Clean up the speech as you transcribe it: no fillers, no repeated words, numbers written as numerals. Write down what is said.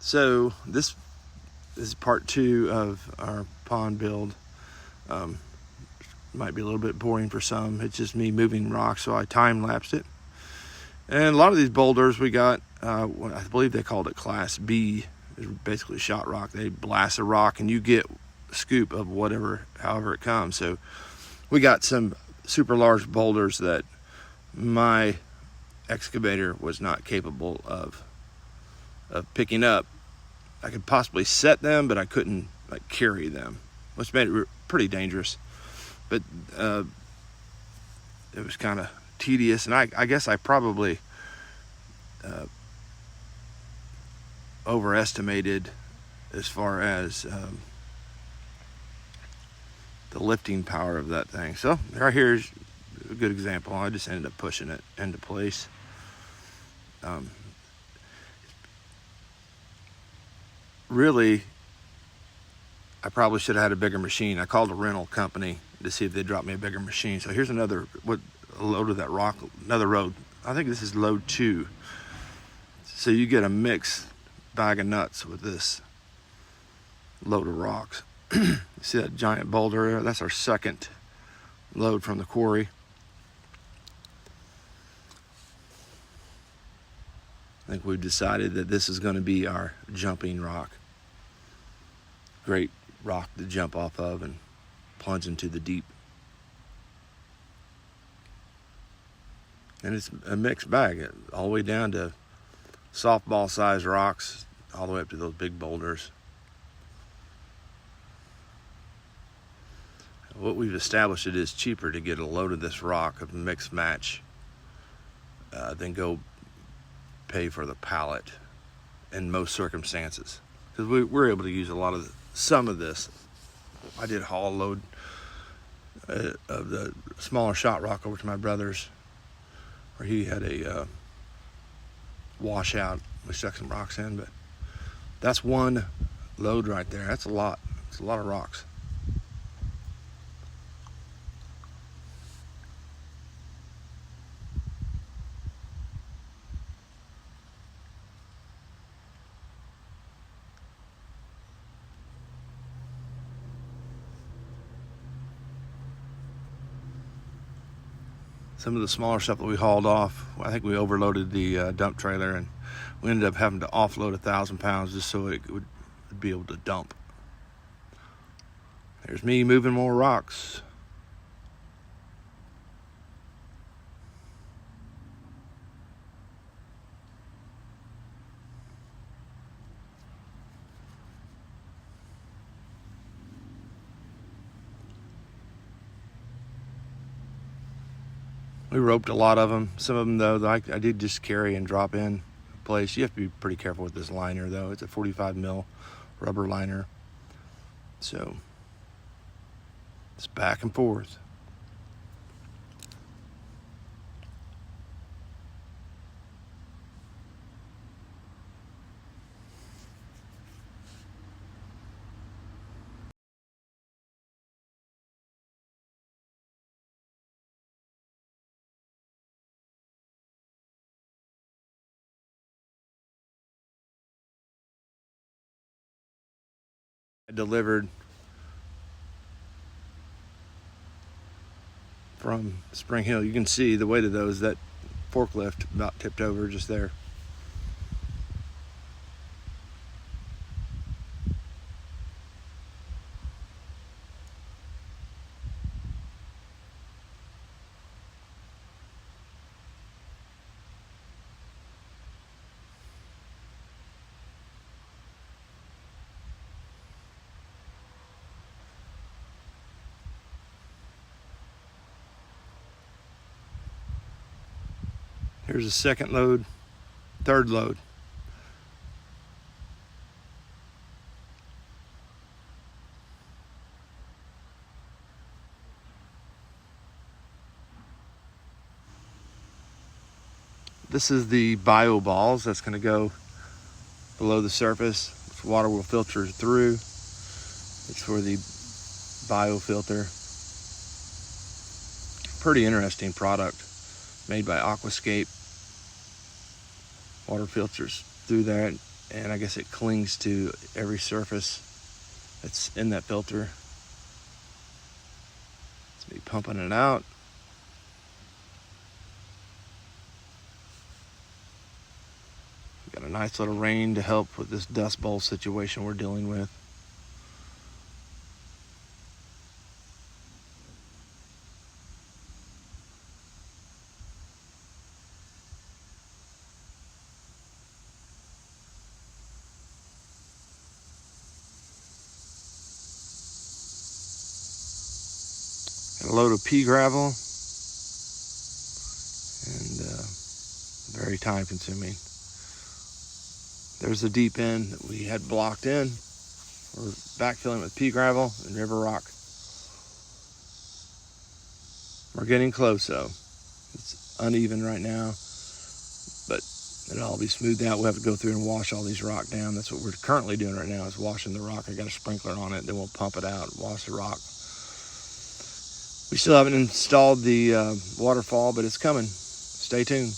So this is part 2 of our pond build. Might be a little bit boring for some. It's just me moving rocks, so I time-lapsed it. And a lot of these boulders we got, I believe they called it Class B. It's basically shot rock. They blast a rock and you get a scoop of however it comes. So we got some super large boulders that my excavator was not capable of picking up. I could possibly set them, but I couldn't carry them, which made it pretty dangerous. But it was kind of tedious, and I guess I probably overestimated as far as the lifting power of that thing. So right here's a good example. I just ended up pushing it into place. Really, I probably should have had a bigger machine. I called a rental company to see if they'd drop me a bigger machine. So here's a load of that rock, another load. I think this is load 2. So you get a mixed bag of nuts with this load of rocks. You see that giant boulder there? That's our second load from the quarry. I think we've decided that this is going to be our jumping rock. Great rock to jump off of and plunge into the deep. And it's a mixed bag, all the way down to softball sized rocks, all the way up to those big boulders. What we've established, it is cheaper to get a load of this rock, of mixed match, than go pay for the pallet in most circumstances, because we're able to use some of this. I did haul a load of the smaller shot rock over to my brother's, where he had a washout. We stuck some rocks in, but that's one load right there. That's a lot. It's a lot of rocks. Some of the smaller stuff that we hauled off, I think we overloaded the dump trailer, and we ended up having to offload 1,000 pounds just so it would be able to dump. There's me moving more rocks. We roped a lot of them. Some of them, though, I did just carry and drop in place. You have to be pretty careful with this liner, though. It's a 45 mil rubber liner. So it's back and forth. I delivered from Spring Hill. You can see the weight of those. That forklift about tipped over just there. Here's a second load, third load. This is the bio balls that's going to go below the surface, which water will filter through. It's for the biofilter. Pretty interesting product made by Aquascape. Water filters through that, and I guess it clings to every surface that's in that filter. It's me pumping it out. Got a nice little rain to help with this dust bowl situation we're dealing with. Got a load of pea gravel, and very time consuming. There's the deep end that we had blocked in. We're backfilling with pea gravel and river rock. We're getting close though. It's uneven right now, but it'll all be smoothed out. We'll have to go through and wash all these rock down. That's what we're currently doing right now, is washing the rock. I got a sprinkler on it, then we'll pump it out, wash the rock. We still haven't installed the waterfall, but it's coming. Stay tuned.